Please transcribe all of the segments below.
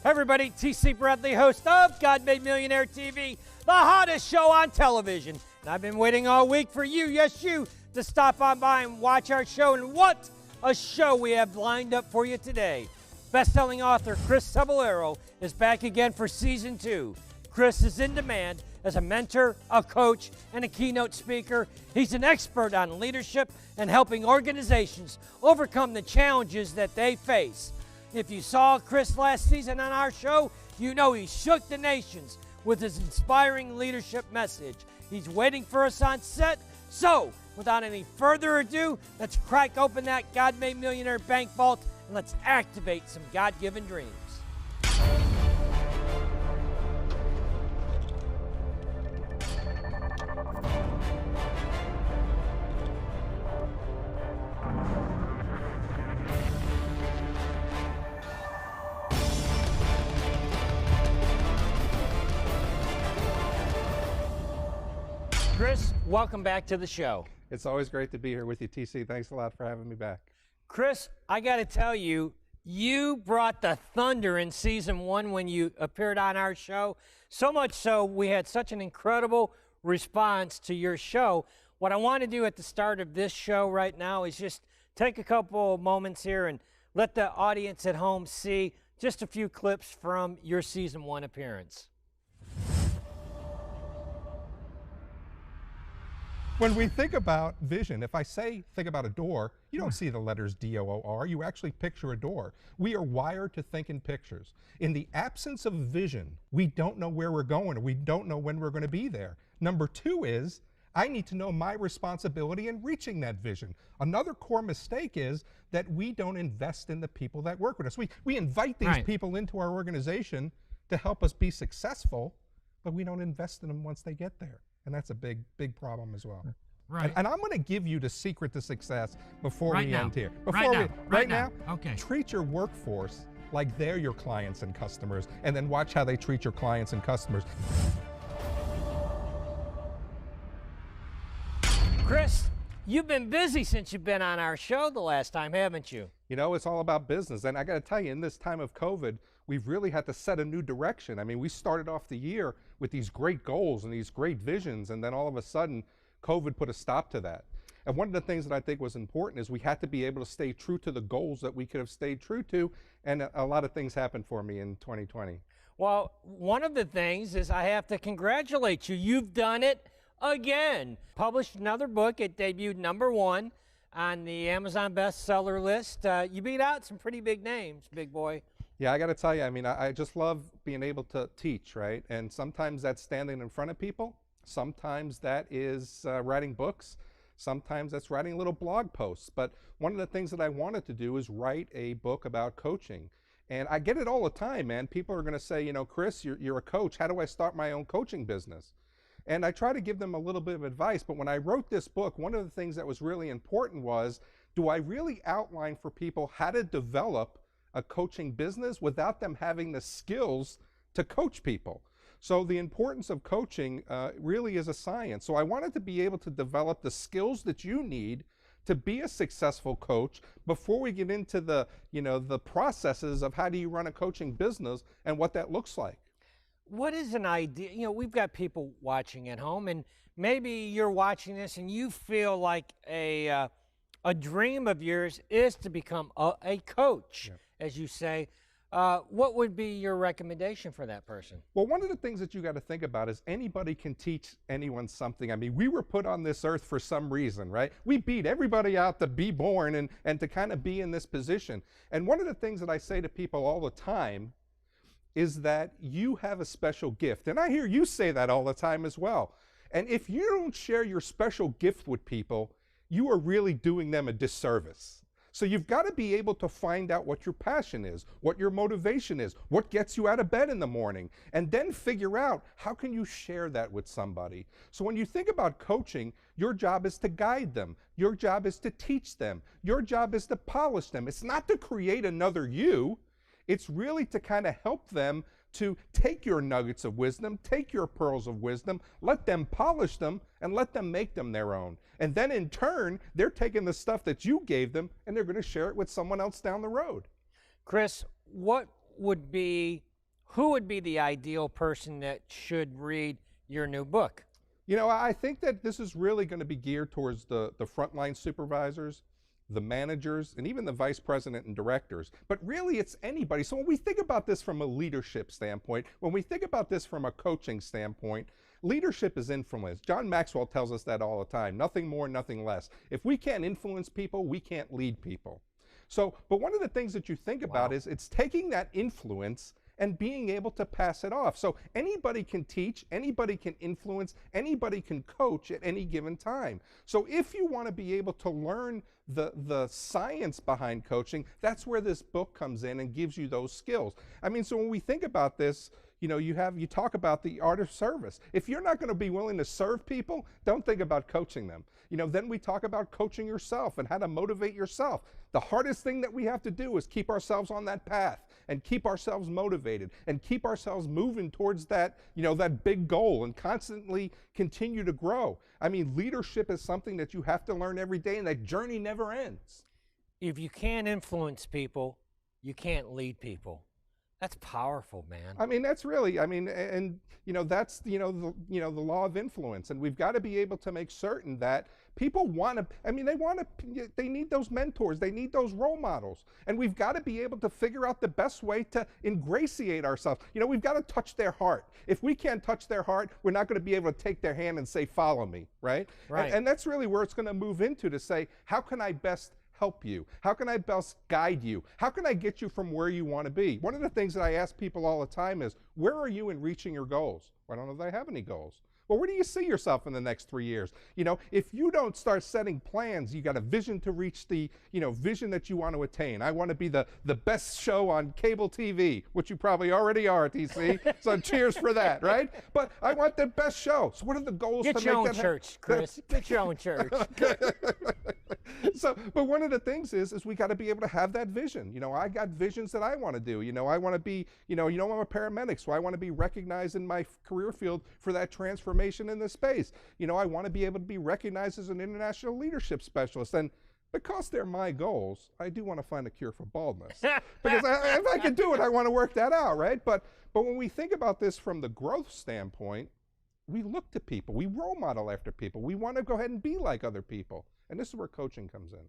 Hey everybody, TC Bradley, host of God Made Millionaire TV, the hottest show on television. And I've been waiting all week for you, yes you, to stop on by and watch our show. And what a show we have lined up for you today. Best-selling author Chris Cebollero is back again for season 2. Chris is in demand as a mentor, a coach, and a keynote speaker. He's an expert on leadership and helping organizations overcome the challenges that they face. If you saw Chris last season on our show, you know he shook the nations with his inspiring leadership message. He's waiting for us on set. So, without any further ado, let's crack open that God Made Millionaire bank vault and let's activate some God-given dreams. Chris, welcome back to the show. It's always great to be here with you, TC. Thanks a lot for having me back. Chris, I got to tell you, you brought the thunder in season 1 when you appeared on our show. So much so, we had such an incredible response to your show. What I want to do at the start of this show right now is just take a couple moments here and let the audience at home see just a few clips from your season 1 appearance. When we think about vision, if I say think about a door, you don't see the letters D-O-O-R. You actually picture a door. We are wired to think in pictures. In the absence of vision, we don't know where we're going, or we don't know when we're going to be there. Number 2 is, I need to know my responsibility in reaching that vision. Another core mistake is that we don't invest in the people that work with us. We invite these people into our organization to help us be successful, but we don't invest in them once they get there. And that's a big, big problem as well. Right. And I'm going to give you the secret to success before we end here. Right now. Okay. Treat your workforce like they're your clients and customers, and then watch how they treat your clients and customers. Chris, you've been busy since you've been on our show the last time, haven't you? You know, it's all about business. And I got to tell you, in this time of COVID, we've really had to set a new direction. I mean, we started off the year with these great goals and these great visions, and then all of a sudden, COVID put a stop to that. And one of the things that I think was important is we had to be able to stay true to the goals that we could have stayed true to, and a lot of things happened for me in 2020. Well, one of the things is I have to congratulate you. You've done it again. Published another book. It debuted #1 on the Amazon bestseller list. You beat out some pretty big names, big boy. Yeah, I got to tell you, I mean, I just love being able to teach, right? And sometimes that's standing in front of people. Sometimes that is writing books. Sometimes that's writing little blog posts. But one of the things that I wanted to do is write a book about coaching. And I get it all the time, man. People are going to say, you know, Chris, you're a coach. How do I start my own coaching business? And I try to give them a little bit of advice. But when I wrote this book, one of the things that was really important was, do I really outline for people how to develop a coaching business without them having the skills to coach people? So the importance of coaching really is a science. So I wanted to be able to develop the skills that you need to be a successful coach before we get into the, you know, the processes of how do you run a coaching business and what that looks like. What is an idea? You know, we've got people watching at home, and maybe you're watching this and you feel like a dream of yours is to become a coach. Yeah. As you say. What would be your recommendation for that person? Well, one of the things that you got to think about is anybody can teach anyone something. I mean, we were put on this earth for some reason, right? We beat everybody out to be born and to kind of be in this position. And one of the things that I say to people all the time is that you have a special gift. And I hear you say that all the time as well. And if you don't share your special gift with people, you are really doing them a disservice. So you've got to be able to find out what your passion is, what your motivation is, what gets you out of bed in the morning, and then figure out how can you share that with somebody. So when you think about coaching, your job is to guide them. Your job is to teach them. Your job is to polish them. It's not to create another you. It's really to kind of help them to take your nuggets of wisdom, take your pearls of wisdom, let them polish them, and let them make them their own. And then in turn, they're taking the stuff that you gave them and they're going to share it with someone else down the road. Chris, what would be who would be the ideal person that should read your new book? You know, I think that this is really going to be geared towards the frontline supervisors, the managers, and even the vice president and directors. But really, it's anybody. So when we think about this from a leadership standpoint, when we think about this from a coaching standpoint, leadership is influence. John Maxwell tells us that all the time. Nothing more, nothing less. If we can't influence people, we can't lead people. So, but one of the things that you think about is it's taking that influence and being able to pass it off. So anybody can teach, anybody can influence, anybody can coach at any given time. So if you want to be able to learn the science behind coaching, that's where this book comes in and gives you those skills. I mean, so when we think about this, you know, you talk about the art of service. If you're not going to be willing to serve people, don't think about coaching them. You know, then we talk about coaching yourself and how to motivate yourself. The hardest thing that we have to do is keep ourselves on that path and keep ourselves motivated and keep ourselves moving towards that, you know, that big goal and constantly continue to grow. I mean, leadership is something that you have to learn every day, and that journey never ends. If you can't influence people, you can't lead people. That's powerful, man. I mean, that's really, I mean, and you know, that's, the law of influence, and we've got to be able to make certain that people want to, I mean, they need those mentors, they need those role models, and we've got to be able to figure out the best way to ingratiate ourselves. You know, we've got to touch their heart. If we can't touch their heart, we're not going to be able to take their hand and say, follow me, right? Right. And that's really where it's going to move into, to say, how can I best help you? How can I best guide you? How can I get you from where you want to be? One of the things that I ask people all the time is, where are you in reaching your goals? Well, I don't know if I have any goals. Well, where do you see yourself in the next 3 years? You know, if you don't start setting plans, you got a vision to reach the, vision that you want to attain. I want to be the best show on cable TV, which you probably already are, TC. So cheers for that, right? But I want the best show. So what are the goals to make that happen? Get your own church, Chris. Get your own church. So, but one of the things is we got to be able to have that vision. You know, I got visions that I want to do. You know, I want to be, I'm a paramedic, so I want to be recognized in my career field for that transformation in this space. You know, I want to be able to be recognized as an international leadership specialist. And because they're my goals, I do want to find a cure for baldness. Because if I could do it, I want to work that out, right? But when we think about this from the growth standpoint, we look to people, we role model after people, we want to go ahead and be like other people. And this is where coaching comes in.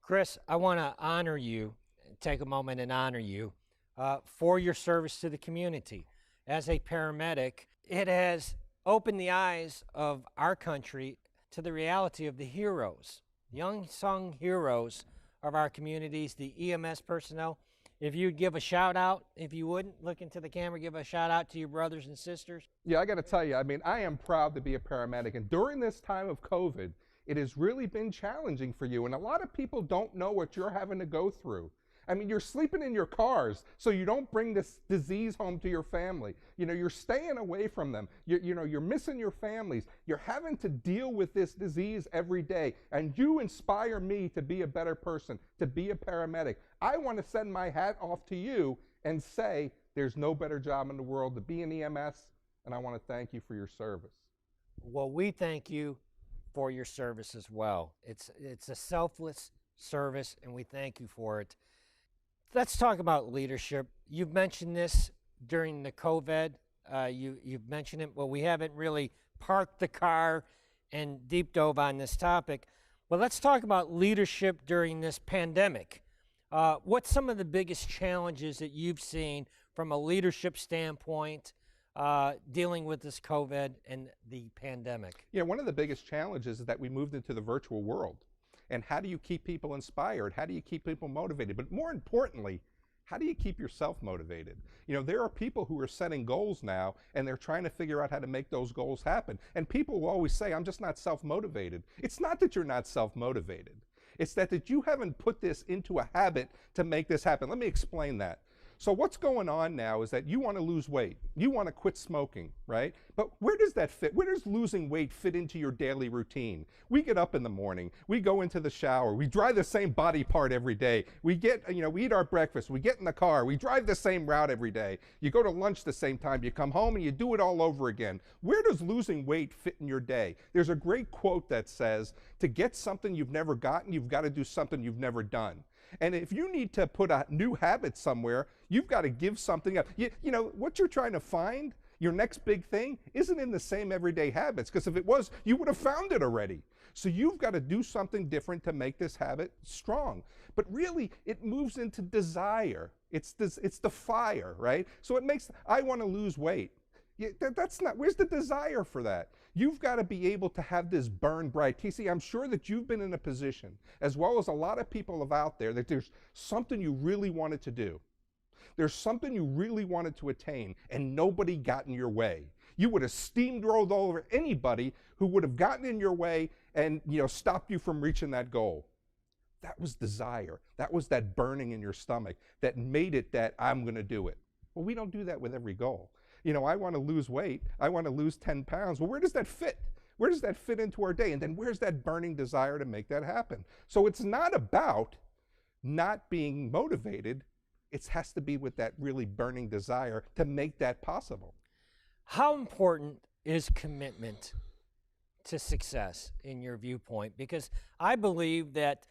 Chris, I want to honor you, take a moment and honor you for your service to the community. As a paramedic, it has opened the eyes of our country to the reality of the heroes, young sung heroes of our communities, the EMS personnel. If you'd give a shout out, if you wouldn't, look into the camera, give a shout out to your brothers and sisters. Yeah, I got to tell you, I mean, I am proud to be a paramedic. And during this time of COVID, it has really been challenging for you. And a lot of people don't know what you're having to go through. I mean, you're sleeping in your cars so you don't bring this disease home to your family. You know, you're staying away from them. You're missing your families. You're having to deal with this disease every day. And you inspire me to be a better person, to be a paramedic. I want to send my hat off to you and say, there's no better job in the world to be an EMS, and I want to thank you for your service. Well, we thank you for your service as well. It's a selfless service, and we thank you for it. Let's talk about leadership. You've mentioned this during the COVID. You've mentioned it, but we haven't really parked the car and deep dove on this topic. But let's talk about leadership during this pandemic. What's some of the biggest challenges that you've seen from a leadership standpoint dealing with this COVID and the pandemic? Yeah, one of the biggest challenges is that we moved into the virtual world. And how do you keep people inspired? How do you keep people motivated? But more importantly, how do you keep yourself motivated? You know, there are people who are setting goals now, and they're trying to figure out how to make those goals happen. And people will always say, I'm just not self-motivated. It's not that you're not self-motivated. It's that you haven't put this into a habit to make this happen. Let me explain that. So what's going on now is that you want to lose weight. You want to quit smoking, right? But where does that fit? Where does losing weight fit into your daily routine? We get up in the morning, we go into the shower, we drive the same body part every day. We eat our breakfast, we get in the car, we drive the same route every day. You go to lunch the same time, you come home and you do it all over again. Where does losing weight fit in your day? There's a great quote that says, to get something you've never gotten, you've got to do something you've never done. And if you need to put a new habit somewhere, you've got to give something up. You know, what you're trying to find, your next big thing, isn't in the same everyday habits, because if it was, you would have found it already. So you've got to do something different to make this habit strong. But really, it moves into desire. It's the fire, right? So it makes, I want to lose weight. That's not, where's the desire for that? You've got to be able to have this burn bright. TC, I'm sure that you've been in a position, as well as a lot of people out there, that there's something you really wanted to do. There's something you really wanted to attain, and nobody got in your way. You would have steamrolled over anybody who would have gotten in your way and, you know, stopped you from reaching that goal. That was desire. That was that burning in your stomach that made it that I'm going to do it. Well, we don't do that with every goal. You know, I want to lose weight. I want to lose 10 pounds. Well, where does that fit? Where does that fit into our day? And then where's that burning desire to make that happen? So it's not about not being motivated. It has to be with that really burning desire to make that possible. How important is commitment to success in your viewpoint? Because I believe that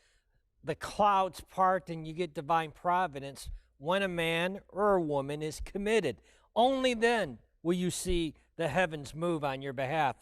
the clouds part and you get divine providence when a man or a woman is committed. Only then will you see the heavens move on your behalf.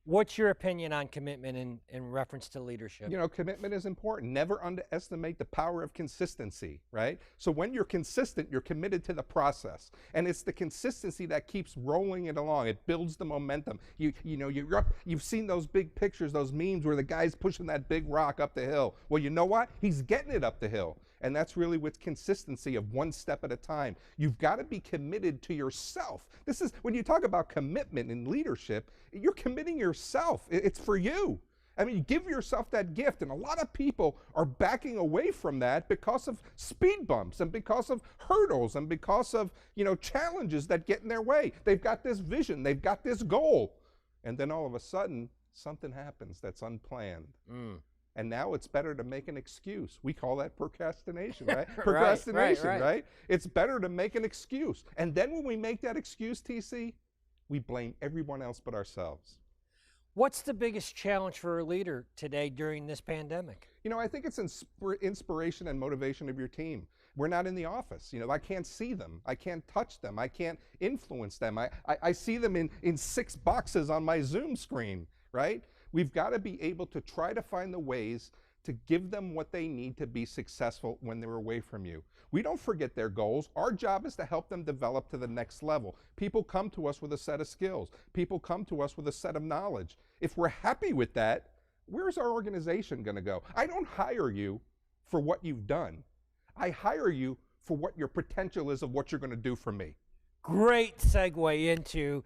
What's your opinion on commitment in reference to leadership? You know, commitment is important. Never underestimate the power of consistency, right? So when you're consistent, you're committed to the process. And it's the consistency that keeps rolling it along. It builds the momentum. You've seen those big pictures, those memes where the guy's pushing that big rock up the hill. Well, you know what? He's getting it up the hill. And that's really with consistency of one step at a time. You've got to be committed to yourself. This is, when you talk about commitment in leadership, you're committing yourself. It's for you. I mean, give yourself that gift. And a lot of people are backing away from that because of speed bumps and because of hurdles and because of, you know, challenges that get in their way. They've got this vision. They've got this goal. And then all of a sudden, something happens that's unplanned. And now it's better to make an excuse. We call that procrastination, right? Procrastination, right? It's better to make an excuse. And then when we make that excuse, TC, we blame everyone else but ourselves. What's the biggest challenge for a leader today during this pandemic? You know, I think it's inspiration and motivation of your team. We're not in the office. You know, I can't see them. I can't touch them. I can't influence them. I see them in 6 boxes on my Zoom screen, right? We've got to be able to try to find the ways to give them what they need to be successful when they're away from you. We don't forget their goals. Our job is to help them develop to the next level. People come to us with a set of skills. People come to us with a set of knowledge. If we're happy with that, where's our organization going to go? I don't hire you for what you've done. I hire you for what your potential is of what you're going to do for me. Great segue into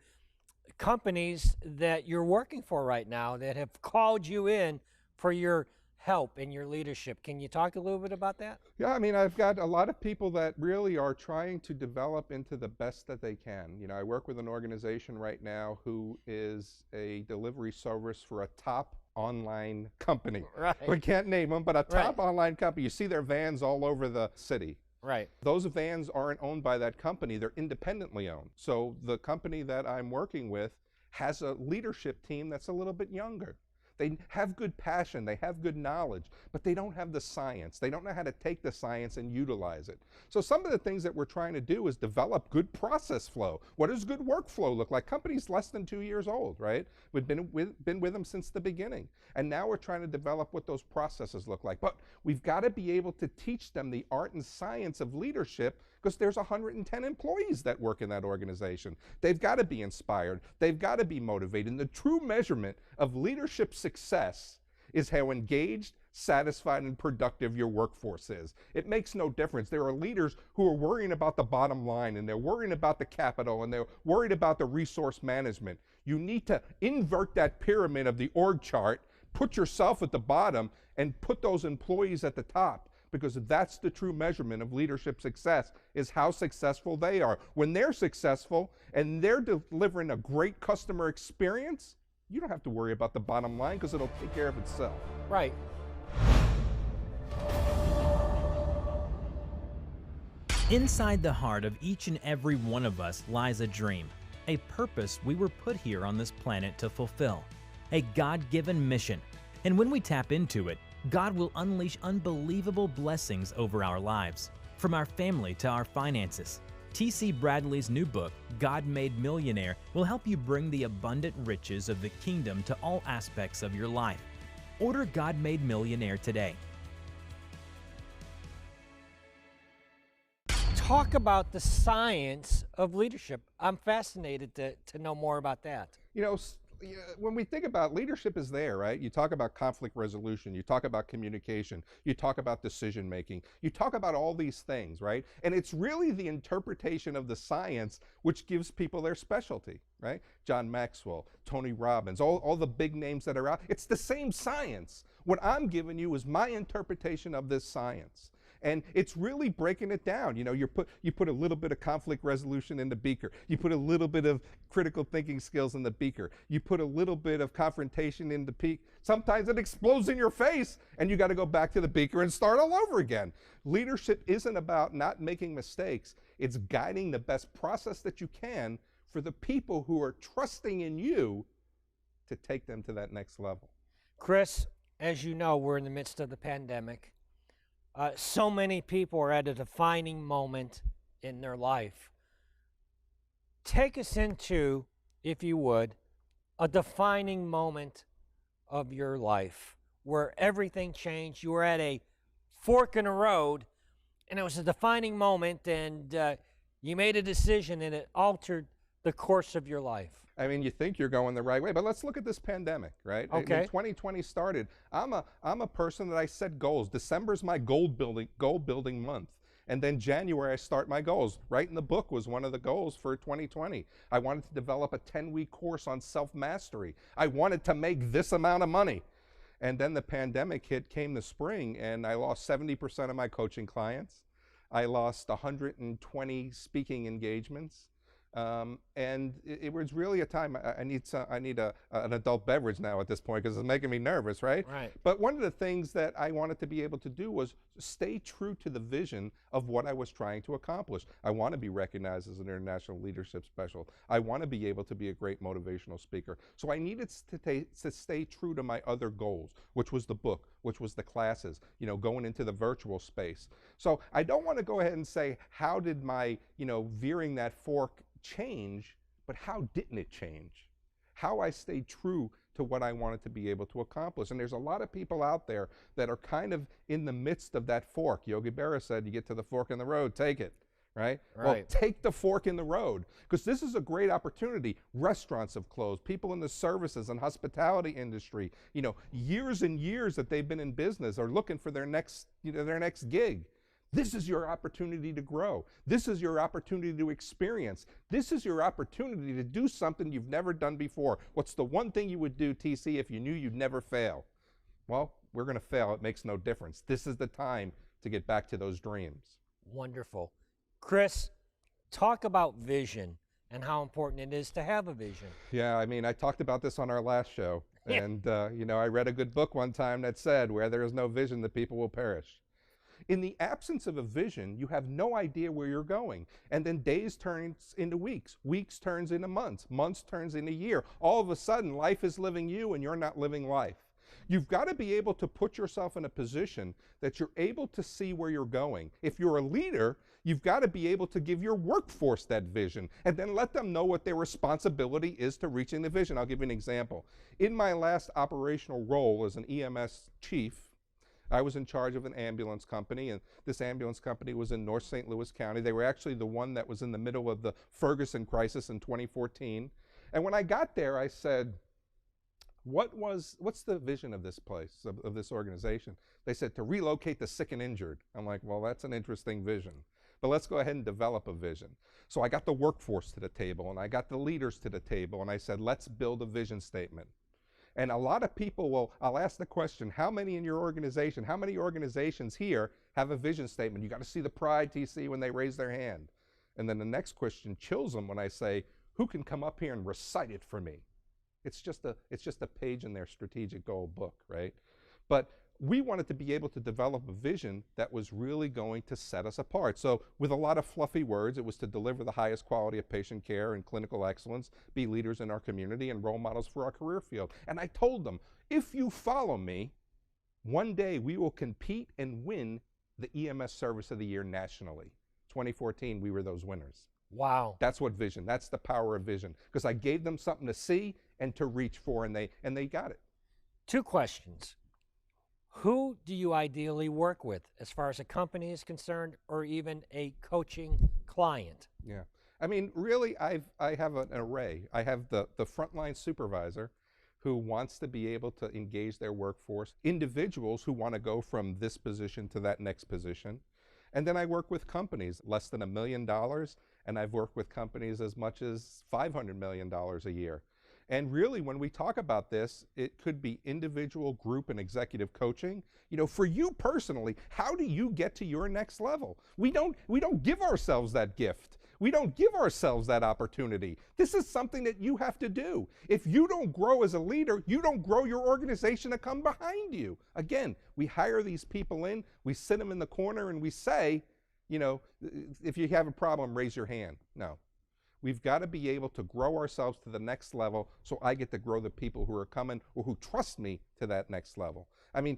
companies that you're working for right now that have called you in for your help in your leadership. Can you talk a little bit about that? Yeah, I mean, I've got a lot of people that really are trying to develop into the best that they can. You know, I work with an organization right now who is a delivery service for a top online company. Right. We can't name them, but a top online company. You see their vans all over the city. Right. Those vans aren't owned by that company. They're independently owned. So the company that I'm working with has a leadership team that's a little bit younger. They have good passion, they have good knowledge, but they don't have the science. They don't know how to take the science and utilize it. So some of the things that we're trying to do is develop good process flow. What does good workflow look like? Companies less than 2 years old, right? We've been with them since the beginning. And now we're trying to develop what those processes look like. But we've got to be able to teach them the art and science of leadership, because there's 110 employees that work in that organization. They've got to be inspired. They've got to be motivated. And the true measurement of leadership success is how engaged, satisfied, and productive your workforce is. It makes no difference. There are leaders who are worrying about the bottom line, and they're worrying about the capital, and they're worried about the resource management. You need to invert that pyramid of the org chart, put yourself at the bottom, and put those employees at the top. Because that's the true measurement of leadership success, is how successful they are. When they're successful and they're delivering a great customer experience, you don't have to worry about the bottom line, because it'll take care of itself. Right. Inside the heart of each and every one of us lies a dream, a purpose we were put here on this planet to fulfill, a God-given mission. And when we tap into it, God will unleash unbelievable blessings over our lives, from our family to our finances. T.C. Bradley's new book, God Made Millionaire, will help you bring the abundant riches of the kingdom to all aspects of your life. Order God Made Millionaire today. Talk about the science of leadership. I'm fascinated to know more about that. You know, when we think about leadership is there, right? You talk about conflict resolution, you talk about communication, you talk about decision making, you talk about all these things, right? And it's really the interpretation of the science which gives people their specialty, right? John Maxwell, Tony Robbins, all the big names that are out. It's the same science. What I'm giving you is my interpretation of this science. And it's really breaking it down. You know, you put a little bit of conflict resolution in the beaker. You put a little bit of critical thinking skills in the beaker. You put a little bit of confrontation in the peak. Sometimes it explodes in your face and you got to go back to the beaker and start all over again. Leadership isn't about not making mistakes. It's guiding the best process that you can for the people who are trusting in you to take them to that next level. Chris, as you know, we're in the midst of the pandemic. So many people are at a defining moment in their life. Take us into, if you would, a defining moment of your life where everything changed. You were at a fork in the road, and it was a defining moment, and you made a decision, and it altered the course of your life. I mean, you think you're going the right way, but let's look at this pandemic, right? Okay. When 2020 started, I'm a person that I set goals. December's my goal building month. And then January, I start my goals. Writing the book was one of the goals for 2020. I wanted to develop a 10-week course on self-mastery. I wanted to make this amount of money. And then the pandemic came the spring, and I lost 70% of my coaching clients. I lost 120 speaking engagements. And it was really a time. I need an adult beverage now at this point because it's making me nervous, right? Right. But one of the things that I wanted to be able to do was stay true to the vision of what I was trying to accomplish. I want to be recognized as an international leadership specialist. I want to be able to be a great motivational speaker. So I needed to stay true to my other goals, which was the book, which was the classes, you know, going into the virtual space. So I don't want to go ahead and say, how did my, veering that fork change, but how didn't it change? How I stayed true to what I wanted to be able to accomplish. And there's a lot of people out there that are kind of in the midst of that fork. Yogi Berra said, you get to the fork in the road, take it, right? Well, take the fork in the road, because this is a great opportunity. Restaurants have closed. People in the services and hospitality industry, years and years that they've been in business are looking for their next gig. This is your opportunity to grow. This is your opportunity to experience. This is your opportunity to do something you've never done before. What's the one thing you would do, TC, if you knew you'd never fail? Well, we're going to fail. It makes no difference. This is the time to get back to those dreams. Wonderful. Chris, talk about vision and how important it is to have a vision. Yeah, I mean, I talked about this on our last show. And, I read a good book one time that said, where there is no vision, the people will perish. In the absence of a vision, you have no idea where you're going. And then days turns into weeks. Weeks turns into months. Months turns into year. All of a sudden, life is living you and you're not living life. You've got to be able to put yourself in a position that you're able to see where you're going. If you're a leader, you've got to be able to give your workforce that vision and then let them know what their responsibility is to reaching the vision. I'll give you an example. In my last operational role as an EMS chief, I was in charge of an ambulance company, and this ambulance company was in North St. Louis County. They were actually the one that was in the middle of the Ferguson crisis in 2014. And when I got there, I said, what's the vision of this place, of this organization? They said, to relocate the sick and injured. I'm like, well, that's an interesting vision, but let's go ahead and develop a vision. So I got the workforce to the table, and I got the leaders to the table, and I said, let's build a vision statement. And a lot of people I'll ask the question, how many in your organization, how many organizations here have a vision statement? You got to see the pride, TC, when they raise their hand. And then the next question chills them when I say, who can come up here and recite it for me? It's just a page in their strategic goal book, right? But we wanted to be able to develop a vision that was really going to set us apart. So with a lot of fluffy words, it was to deliver the highest quality of patient care and clinical excellence, be leaders in our community and role models for our career field. And I told them, if you follow me, One day we will compete and win the EMS Service of the Year nationally. 2014, we were those winners. Wow. That's what vision, that's the power of vision. Because I gave them something to see and to reach for, and they got it. 2 questions. Who do you ideally work with as far as a company is concerned, or even a coaching client? Yeah. I mean, really, I have an array. I have the frontline supervisor who wants to be able to engage their workforce, individuals who want to go from this position to that next position. And then I work with companies less than $1 million, and I've worked with companies as much as $500 million a year. And really, when we talk about this, it could be individual, group, and executive coaching. You know, for you personally, how do you get to your next level? We don't give ourselves that gift. We don't give ourselves that opportunity. This is something that you have to do. If you don't grow as a leader, you don't grow your organization to come behind you. Again, we hire these people in, we sit them in the corner, and we say, you know, if you have a problem, raise your hand. No. We've got to be able to grow ourselves to the next level so I get to grow the people who are coming or who trust me to that next level. I mean,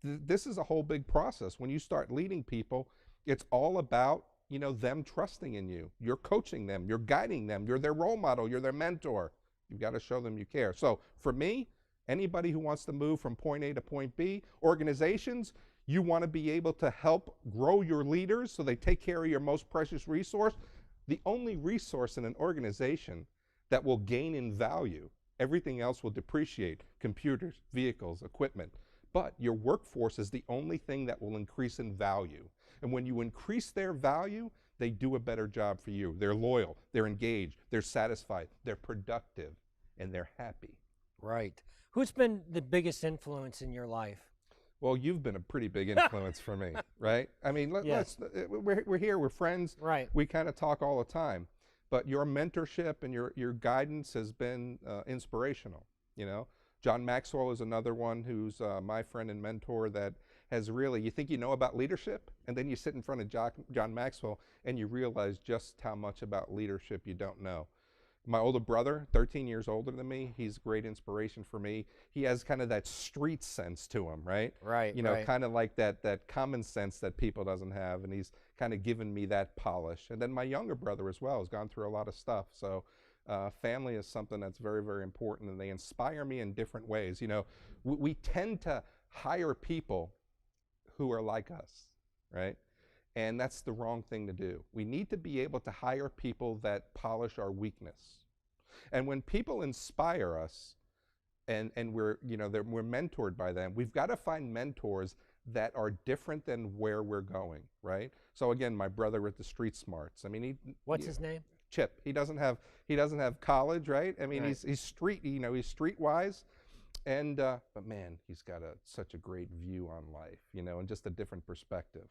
this is a whole big process. When you start leading people, it's all about, you know, them trusting in you. You're coaching them, you're guiding them, you're their role model, you're their mentor. You've got to show them you care. So for me, anybody who wants to move from point A to point B, organizations, you want to be able to help grow your leaders so they take care of your most precious resource. The only resource in an organization that will gain in value, everything else will depreciate: computers, vehicles, equipment. But your workforce is the only thing that will increase in value. And when you increase their value, they do a better job for you. They're loyal, they're engaged, they're satisfied, they're productive, and they're happy. Right. Who's been the biggest influence in your life? Well, you've been a pretty big influence for me, right? I mean, we're here, we're friends. Right. We kind of talk all the time. But your mentorship and your guidance has been inspirational, you know? John Maxwell is another one who's my friend and mentor that has really, you think you know about leadership, and then you sit in front of John Maxwell and you realize just how much about leadership you don't know. My older brother, 13 years older than me, he's great inspiration for me. He has kind of that street sense to him, right? Right. You know, kind of like that common sense that people doesn't have, and he's kind of given me that polish. And then my younger brother as well has gone through a lot of stuff. So family is something that's very, very important, and they inspire me in different ways. You know, we tend to hire people who are like us, right? And that's the wrong thing to do. We need to be able to hire people that polish our weakness. And when people inspire us and we're, you know, we're mentored by them, we've got to find mentors that are different than where we're going, right? So again, my brother with the street smarts. I mean, what's his name? Chip. He doesn't have college, right? I mean, right. He's street, you know, he's streetwise. And but man, he's got such a great view on life, you know, and just a different perspective.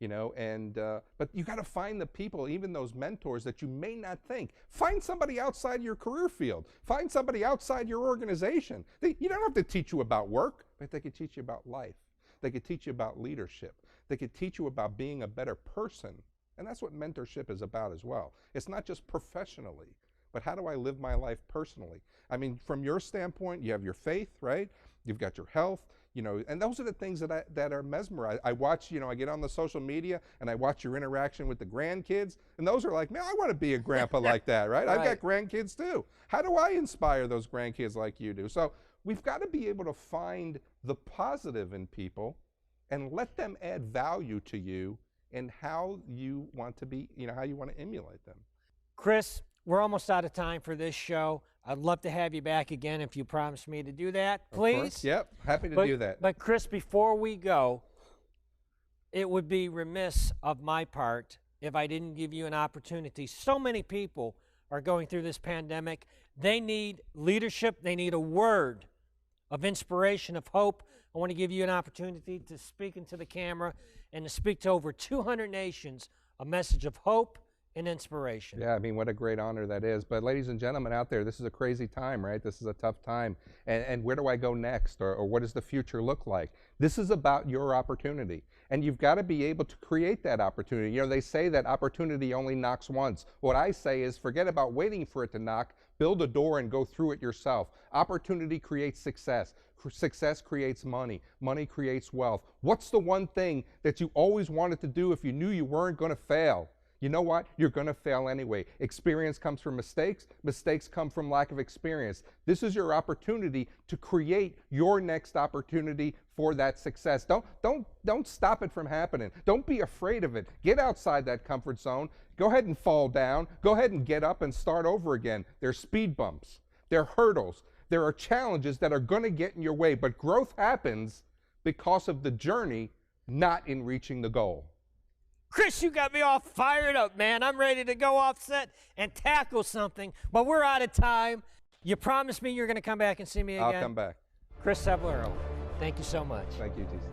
You know, and but you got to find the people, even those mentors that you may not think. Find somebody outside your career field. Find somebody outside your organization. You don't have to teach you about work, but they could teach you about life. They could teach you about leadership. They could teach you about being a better person. And that's what mentorship is about as well. It's not just professionally, but how do I live my life personally? I mean, from your standpoint, you have your faith, right? You've got your health. You know, and those are the things that are mesmerized. I watch, you know, I get on the social media and I watch your interaction with the grandkids, and those are like, man, I want to be a grandpa like that, right? I've got grandkids too. How do I inspire those grandkids like you do? So we've got to be able to find the positive in people and let them add value to you and how you want to be, you know, how you want to emulate them. Chris, we're almost out of time for this show. I'd love to have you back again if you promise me to do that, please. Of course. Yep, happy to do that. But Chris, before we go, it would be remiss of my part if I didn't give you an opportunity. So many people are going through this pandemic. They need leadership. They need a word of inspiration, of hope. I want to give you an opportunity to speak into the camera and to speak to over 200 nations a message of hope and inspiration. Yeah, I mean, what a great honor that is. But ladies and gentlemen out there, this is a crazy time, right? This is a tough time. And where do I go next? Or what does the future look like? This is about your opportunity. And you've got to be able to create that opportunity. You know, they say that opportunity only knocks once. What I say is forget about waiting for it to knock. build a door and go through it yourself. Opportunity creates success. Success creates money. Money creates wealth. What's the one thing that you always wanted to do if you knew you weren't going to fail? You know what? You're going to fail anyway. Experience comes from mistakes. Mistakes come from lack of experience. This is your opportunity to create your next opportunity for that success. Don't stop it from happening. Don't be afraid of it. Get outside that comfort zone. Go ahead and fall down. Go ahead and get up and start over again. There's speed bumps. There are hurdles. There are challenges that are going to get in your way, but growth happens because of the journey, not in reaching the goal. Chris, you got me all fired up, man. I'm ready to go off set and tackle something, but we're out of time. You promised me you're going to come back and see me again. I'll come back. Chris Cebollero, thank you so much. Thank you, TC.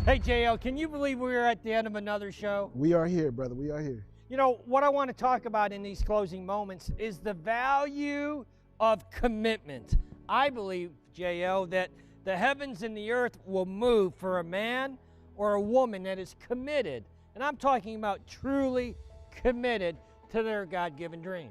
Hey, JL, can you believe we're at the end of another show? We are here, brother. We are here. You know, what I want to talk about in these closing moments is the value of commitment. I believe, JL, that the heavens and the earth will move for a man or a woman that is committed. And I'm talking about truly committed to their God-given dream.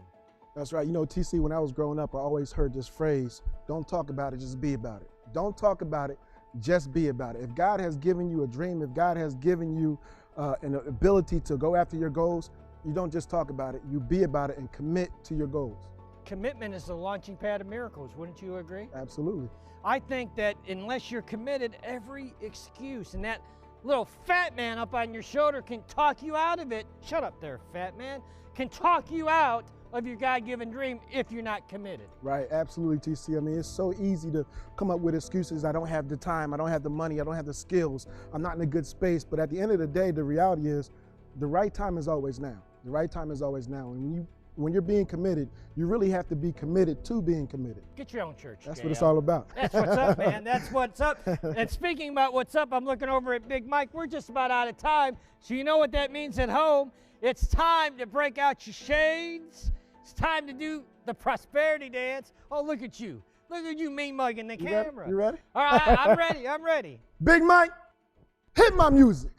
That's right. You know, TC, when I was growing up, I always heard this phrase, don't talk about it, just be about it. Don't talk about it, just be about it. If God has given you a dream, if God has given you an ability to go after your goals, you don't just talk about it, you be about it and commit to your goals. Commitment is the launching pad of miracles. Wouldn't you agree? Absolutely. I think that unless you're committed, every excuse and that little fat man up on your shoulder can talk you out of it. Shut up there, fat man. Can talk you out of your God-given dream if you're not committed. Right, absolutely, TC. I mean, it's so easy to come up with excuses. I don't have the time, I don't have the money, I don't have the skills, I'm not in a good space. But at the end of the day, the reality is the right time is always now. The right time is always now. And when you're being committed, you really have to be committed to being committed. Get your own church. That's JL. what it's all about. That's what's up, man. That's what's up. And speaking about what's up, I'm looking over at Big Mike. We're just about out of time. So you know what that means at home. It's time to break out your shades. It's time to do the prosperity dance. Oh, look at you. Look at you mean mugging the camera. You ready? All right, I'm ready. I'm ready. Big Mike, hit my music.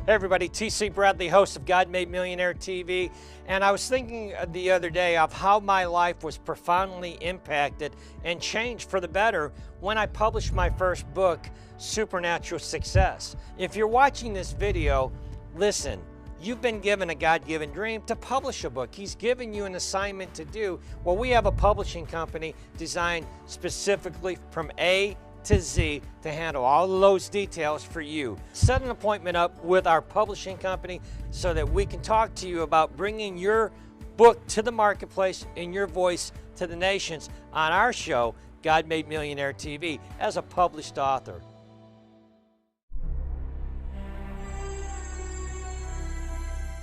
Hey everybody, TC Bradley, host of God Made Millionaire TV, and I was thinking the other day of how my life was profoundly impacted and changed for the better when I published my first book, Supernatural Success. If you're watching this video, listen, you've been given a God-given dream to publish a book. He's given you an assignment to do. Well, we have a publishing company designed specifically from A to Z to handle all of those details for you. Set an appointment up with our publishing company so that we can talk to you about bringing your book to the marketplace and your voice to the nations on our show, God Made Millionaire TV, as a published author.